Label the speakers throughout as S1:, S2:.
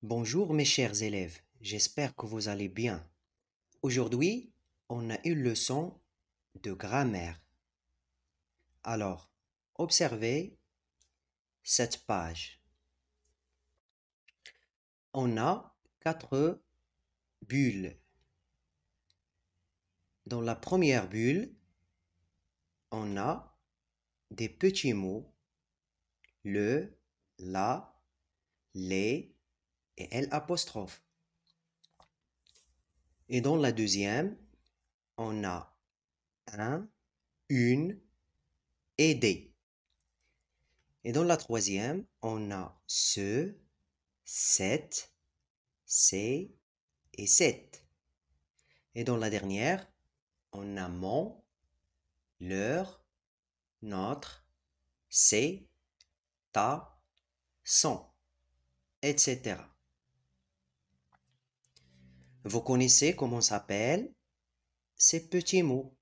S1: Bonjour mes chers élèves, j'espère que vous allez bien. Aujourd'hui, on a une leçon de grammaire. Alors, observez cette page. On a 4 bulles. Dans la première bulle, on a des petits mots, le, la, les et l'apostrophe. Et dans la deuxième, on a un, une et des. Et dans la troisième, on a ce, cette, c'est et cette. Et dans la dernière, on a mon, leur, notre, c'est, ta, son, etc. Vous connaissez comment s'appellent ces petits mots?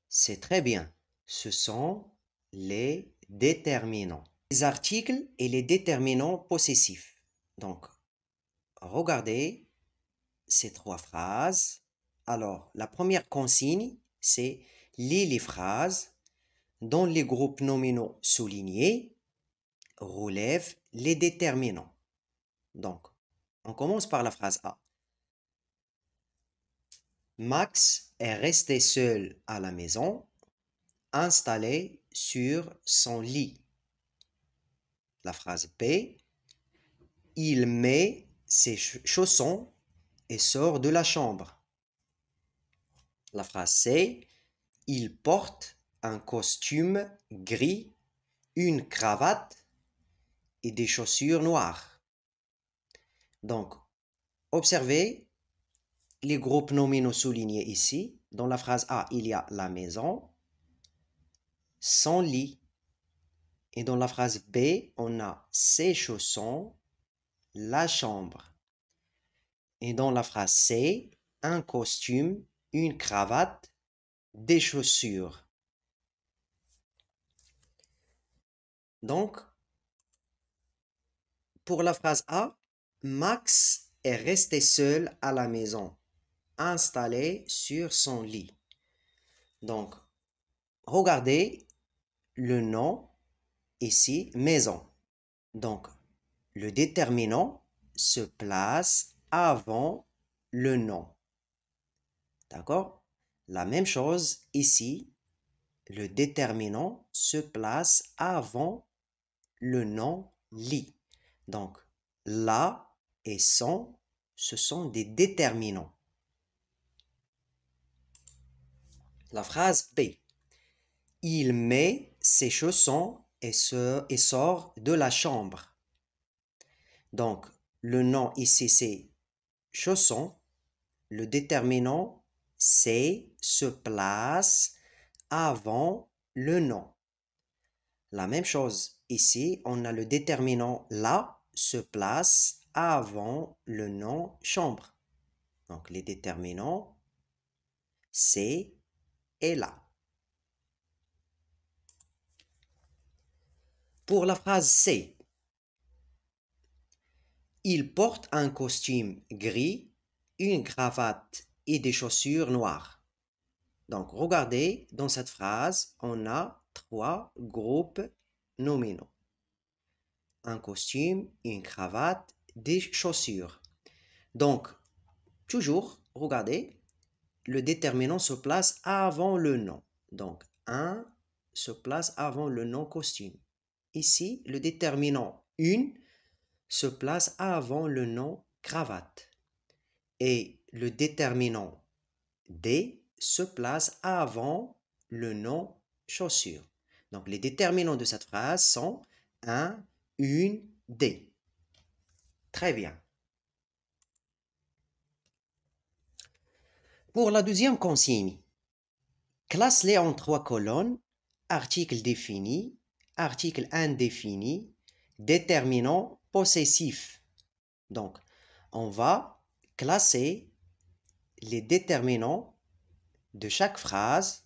S1: C'est très bien. Ce sont les déterminants. Les articles et les déterminants possessifs. Donc, regardez ces 3 phrases. Alors, la première consigne, c'est lis les phrases dont les groupes nominaux soulignés relèvent les déterminants. Donc, on commence par la phrase A. Max est resté seul à la maison, installé sur son lit. La phrase B. Il met ses chaussons et sort de la chambre. La phrase C. Il porte un costume gris, une cravate et des chaussures noires. Donc, observez les groupes nominaux soulignés ici. Dans la phrase A, il y a la maison, son lit. Et dans la phrase B, on a ses chaussons, la chambre. Et dans la phrase C, un costume, une cravate, des chaussures. Donc, pour la phrase A, Max est resté seul à la maison, installé sur son lit. Donc, regardez le nom ici, maison. Donc, le déterminant se place avant le nom. D'accord? La même chose ici, le déterminant se place avant le nom lit. Donc, la et son, ce sont des déterminants. La phrase B. Il met ses chaussons et sort de la chambre. Donc, le nom ici, c'est chaussons. Le déterminant, c'est se place avant le nom. La même chose ici, on a le déterminant la se place avant le nom chambre. Donc, les déterminants, c'est et la. Pour la phrase C, il porte un costume gris, une cravate et des chaussures noires. Donc, regardez, dans cette phrase, on a 3 groupes nominaux. Un costume, une cravate, des chaussures. Donc, toujours, regardez, le déterminant se place avant le nom. Donc, un se place avant le nom costume. Ici, le déterminant une se place avant le nom cravate. Et le déterminant des se place avant le nom chaussure. Donc, les déterminants de cette phrase sont un, une, des. Très bien. Pour la deuxième consigne, classe-les en 3 colonnes, article défini, article indéfini, déterminant possessif. Donc, on va classer les déterminants de chaque phrase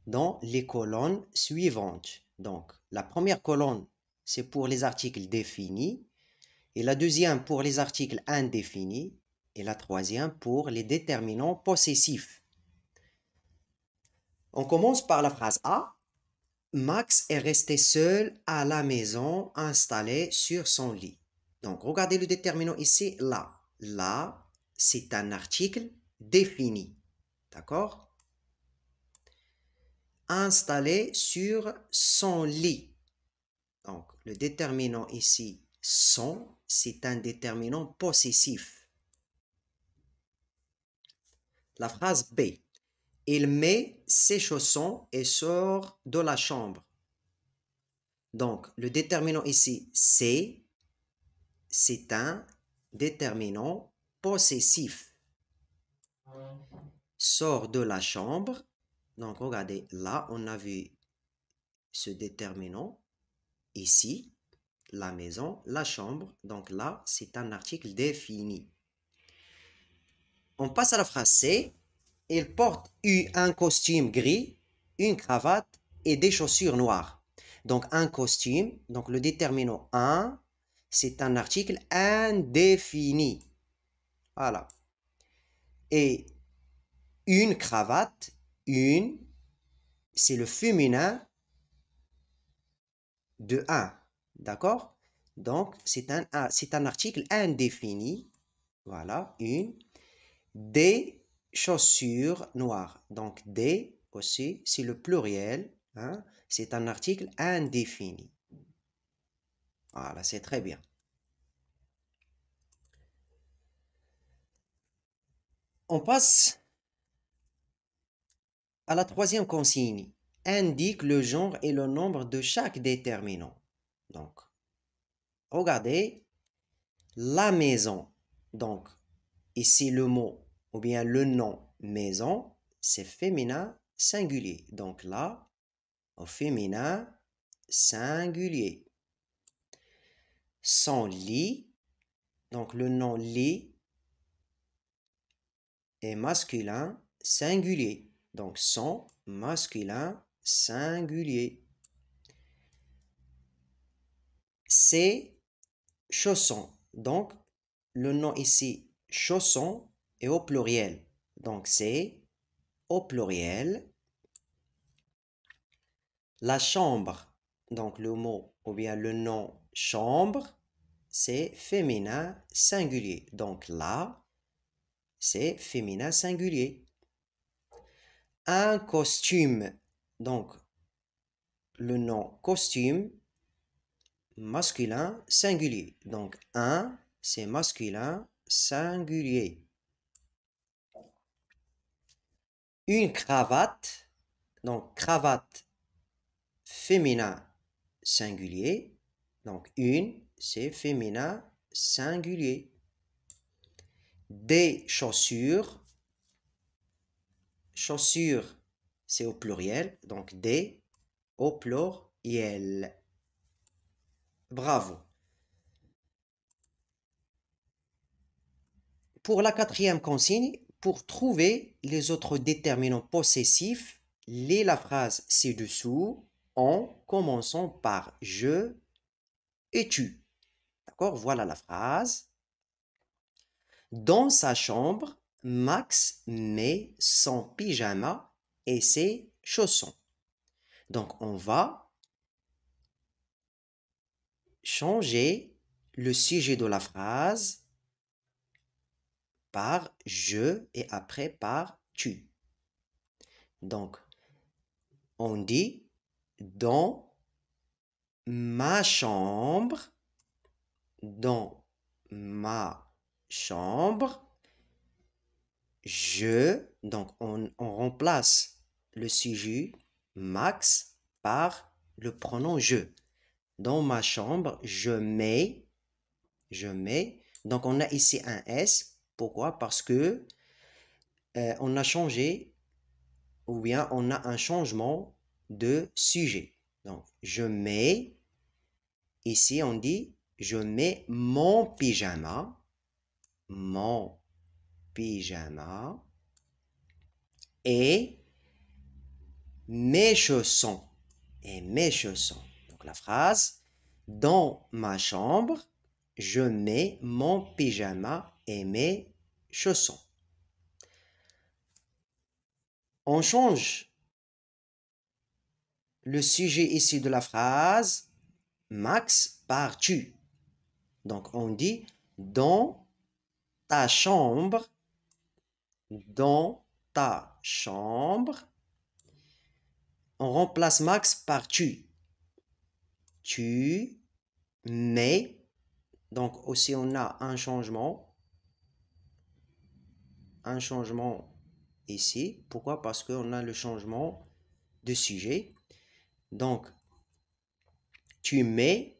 S1: dans les colonnes suivantes. Donc, la première colonne, c'est pour les articles définis, et la deuxième pour les articles indéfinis, et la troisième pour les déterminants possessifs. On commence par la phrase A. Max est resté seul à la maison, installé sur son lit. Donc, regardez le déterminant ici, là. Là, c'est un article défini. D'accord? Installé sur son lit. Donc, le déterminant ici, son, c'est un déterminant possessif. La phrase B. Il met ses chaussons et sort de la chambre. Donc, le déterminant ici, c'est un déterminant possessif. Sort de la chambre. Donc, regardez, là, on a vu ce déterminant. Ici, la maison, la chambre. Donc là, c'est un article défini. On passe à la phrase C. Il porte un costume gris, une cravate et des chaussures noires. Donc un costume, donc le déterminant 1, c'est un article indéfini. Voilà. Et une cravate, c'est le féminin de 1. D'accord? Donc c'est un article indéfini. Voilà, des chaussures noires. Donc, des aussi, c'est le pluriel. Hein? C'est un article indéfini. Voilà, c'est très bien. On passe à la troisième consigne. Indique le genre et le nombre de chaque déterminant. Donc, regardez, la maison. Donc, ici le mot ou bien le nom maison, c'est féminin singulier. Donc là, au féminin singulier. Son lit, donc le nom lit est masculin singulier. Donc son masculin singulier. Ses chaussons. Donc le nom ici chaussons est au pluriel. Donc c'est au pluriel. La chambre. Donc le mot ou bien le nom chambre, c'est féminin singulier. Donc là, c'est féminin singulier. Un costume. Donc, le nom costume, masculin singulier. Donc, un, c'est masculin singulier. Une cravate. Donc, cravate, féminin singulier. Donc, une, c'est féminin singulier. Des chaussures. Chaussures, c'est au pluriel. Donc, des au pluriel. Bravo. Pour la quatrième consigne, pour trouver les autres déterminants possessifs, lis la phrase ci-dessous en commençant par je et tu. D'accord? Voilà la phrase. Dans sa chambre, Max met son pyjama et ses chaussons. Donc, on va changer le sujet de la phrase par je et après par tu. Donc, on dit dans ma chambre, dans ma chambre, je, donc on remplace le sujet Max par le pronom je. Dans ma chambre, je mets, donc on a ici un S. Pourquoi? Parce que on a changé ou bien on a un changement de sujet. Donc, je mets, ici on dit, je mets mon pyjama, et mes chaussons. et mes chaussons. Donc la phrase, dans ma chambre, je mets mon pyjama et mes chaussons. On change le sujet ici de la phrase, Max par tu. Donc on dit dans ta chambre, dans ta chambre. On remplace Max par tu. Tu mets. Donc aussi on a un changement. Un changement ici. Pourquoi? Parce qu'on a le changement de sujet. Donc, tu mets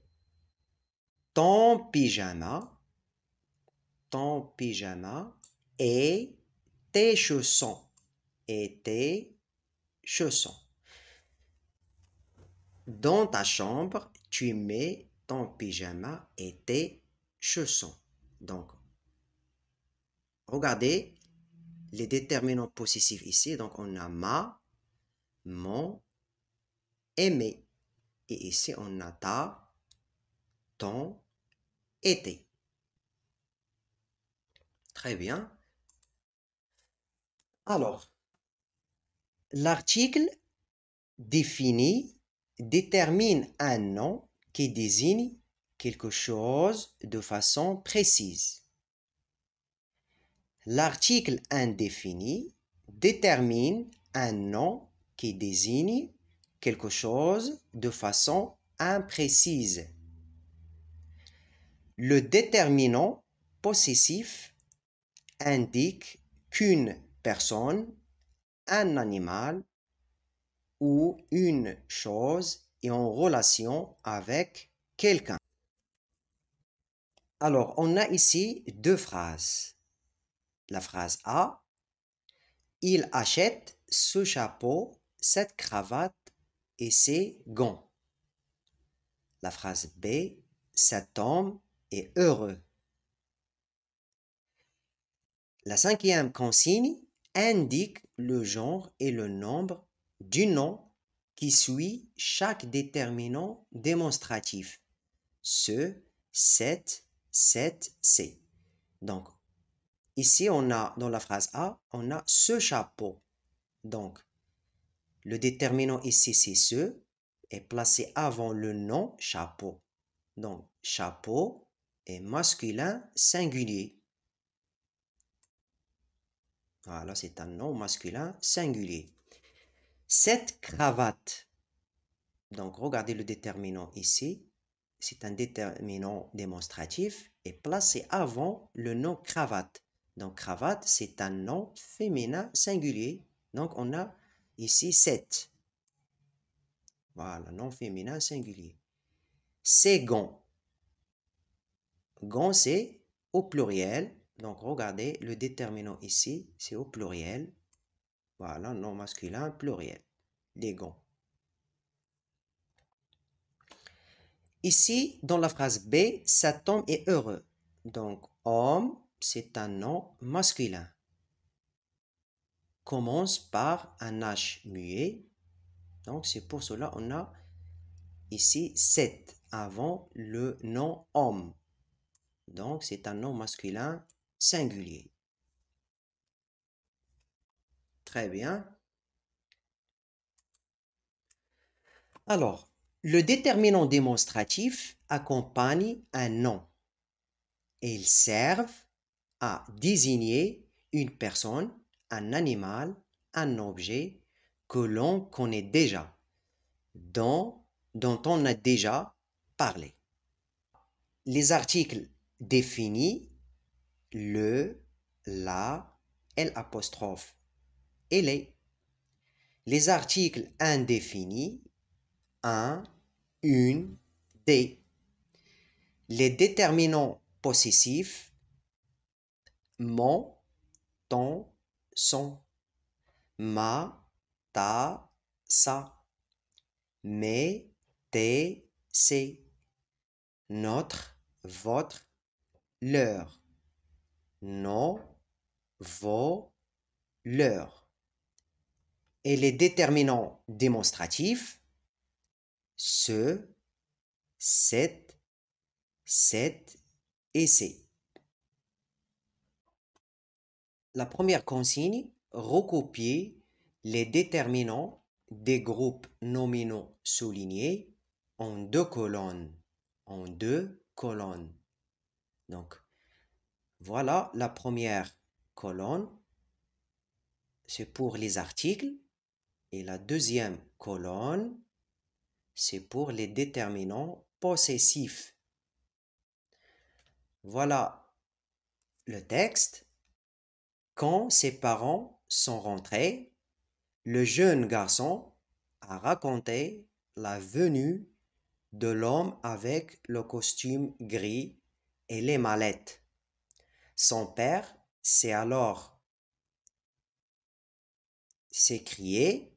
S1: ton pyjama et tes chaussons. Et tes chaussons. Dans ta chambre, tu mets ton pyjama et tes chaussons. Donc, regardez les déterminants possessifs ici. Donc, on a ma, mon et mes. Et ici, on a ta, ton et tes. Très bien. Alors, l'article défini détermine un nom qui désigne quelque chose de façon précise. L'article indéfini détermine un nom qui désigne quelque chose de façon imprécise. Le déterminant possessif indique qu'une personne, un animal ou une chose est en relation avec quelqu'un. Alors, on a ici deux phrases. La phrase A, il achète ce chapeau, cette cravate et ces gants. La phrase B, cet homme est heureux. La cinquième consigne indique le genre et le nombre du nom qui suit chaque déterminant démonstratif. Ce, cette, c'est. Donc, ici, on a, dans la phrase A, on a ce chapeau. Donc, le déterminant ici, c'est ce, est placé avant le nom chapeau. Donc, chapeau est masculin singulier. Voilà, c'est un nom masculin singulier. Cette cravate, donc regardez le déterminant ici, c'est un déterminant démonstratif et placé avant le nom cravate. Donc cravate, c'est un nom féminin singulier. Donc on a ici 7. Voilà, nom féminin singulier. Ces gants. Gants, c'est au pluriel. Donc regardez le déterminant ici, c'est au pluriel. Voilà, nom masculin pluriel. Les gants. Ici, dans la phrase B, cet homme est heureux. Donc, homme, c'est un nom masculin. Commence par un H muet. Donc, c'est pour cela qu'on a ici 7 avant le nom homme. Donc, c'est un nom masculin singulier. Très bien. Alors, le déterminant démonstratif accompagne un nom et ils servent à désigner une personne, un animal, un objet que l'on connaît déjà, dont on a déjà parlé. Les articles définis, le, la, l'apostrophe et les. Les articles indéfinis, un, une, des. Les déterminants possessifs, mon, ton, son, ma, ta, sa, mes, tes, ses, notre, votre, leur, nos, vos, leurs. Et les déterminants démonstratifs, ce, cette, et c'est. La première consigne, recopier les déterminants des groupes nominaux soulignés en deux colonnes. En deux colonnes. Donc, voilà la première colonne, c'est pour les articles. Et la deuxième colonne, c'est pour les déterminants possessifs. Voilà le texte. Quand ses parents sont rentrés, le jeune garçon a raconté la venue de l'homme avec le costume gris et les mallettes. Son père s'est alors s'écrié: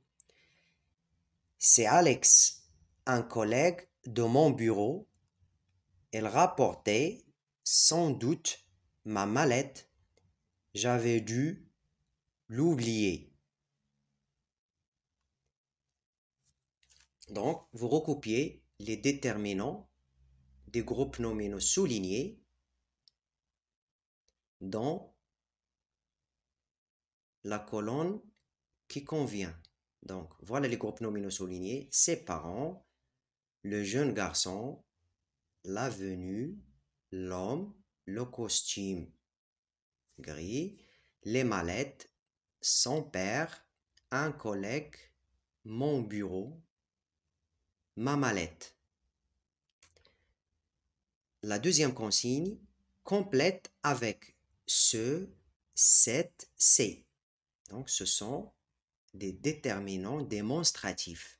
S1: c'est Alex, un collègue de mon bureau. Elle rapportait sans doute ma mallette. J'avais dû l'oublier. Donc, vous recopiez les déterminants des groupes nominaux soulignés dans la colonne qui convient. Donc, voilà les groupes nominaux soulignés: ses parents, le jeune garçon, la venue, l'homme, le costume gris, les mallettes, son père, un collègue, mon bureau, ma mallette. La deuxième consigne complète avec ce, cette, c'est. Donc, ce sont des déterminants démonstratifs.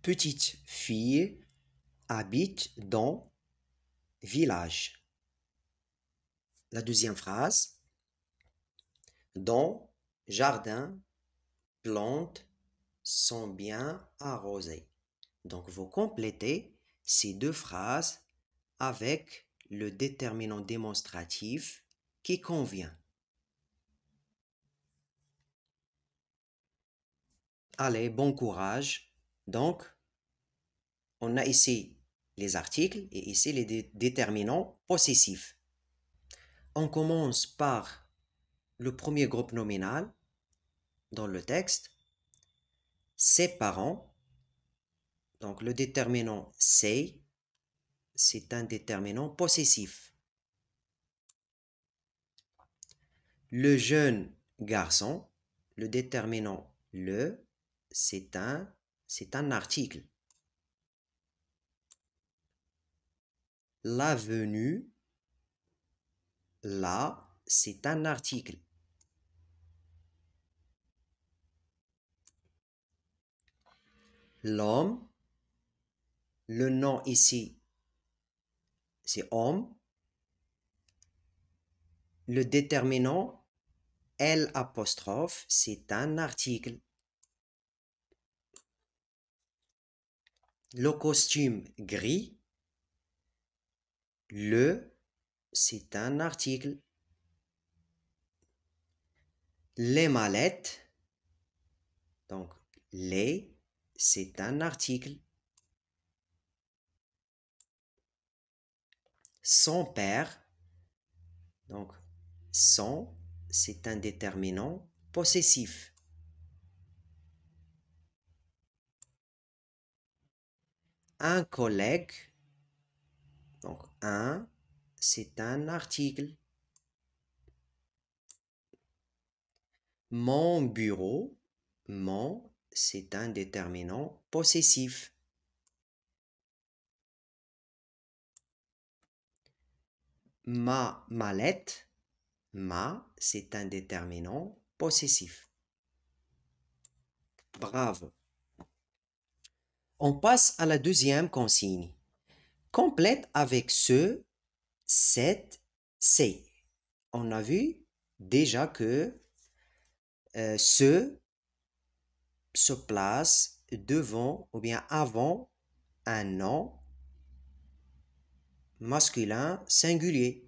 S1: Petite fille habite dans village. La deuxième phrase, dans jardin, plantes sont bien arrosées. Donc, vous complétez ces deux phrases avec le déterminant démonstratif qui convient. Allez, bon courage. Donc, on a ici les articles et ici les déterminants possessifs. On commence par le premier groupe nominal dans le texte. Ses parents. Donc, le déterminant c'est un déterminant possessif. Le jeune garçon, le déterminant le, c'est un article. La venue, là, c'est un article. L'homme, le nom ici, c'est homme. Le déterminant L', c'est un article. Le costume gris, le, c'est un article. Les mallettes, donc les, c'est un article. Son père, donc son, c'est un déterminant possessif. Un collègue, donc un, c'est un article. Mon bureau, mon, c'est un déterminant possessif. Ma mallette, ma, c'est un déterminant possessif. Bravo. On passe à la deuxième consigne. Complète avec ce, cette, c'est. On a vu déjà que ce se place devant ou bien avant un nom masculin singulier.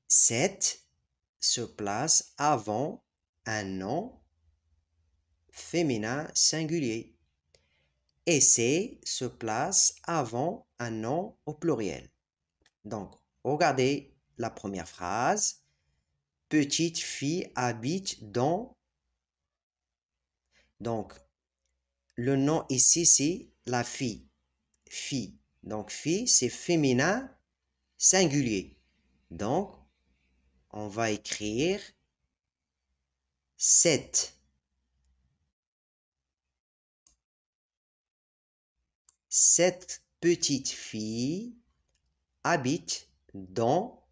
S1: 7 se place avant un nom féminin singulier. Et C se place avant un nom au pluriel. Donc, regardez la première phrase. Petite fille habite dans. Donc, le nom ici, c'est la fille. Fille. Donc, fille, c'est féminin singulier. Donc, on va écrire 7. 7 petites filles habitent dans.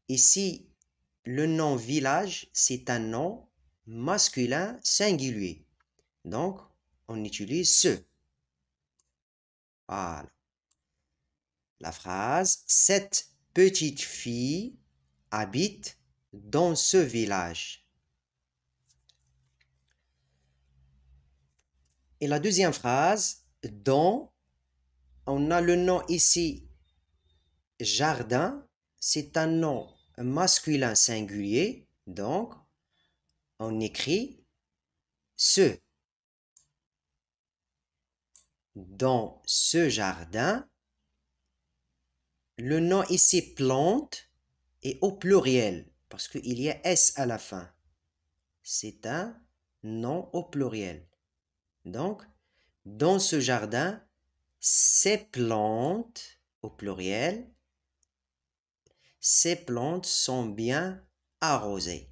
S1: Ici, le nom village, c'est un nom masculin singulier. Donc, on utilise ce. Voilà. La phrase 7 petites filles habitent dans ce village. Et la deuxième phrase, dans, on a le nom ici jardin, c'est un nom masculin singulier, donc on écrit ce. Dans ce jardin, le nom ici plante est au pluriel parce qu'il y a S à la fin. C'est un nom au pluriel. Donc, dans ce jardin, ces plantes au pluriel, ces plantes sont bien arrosées.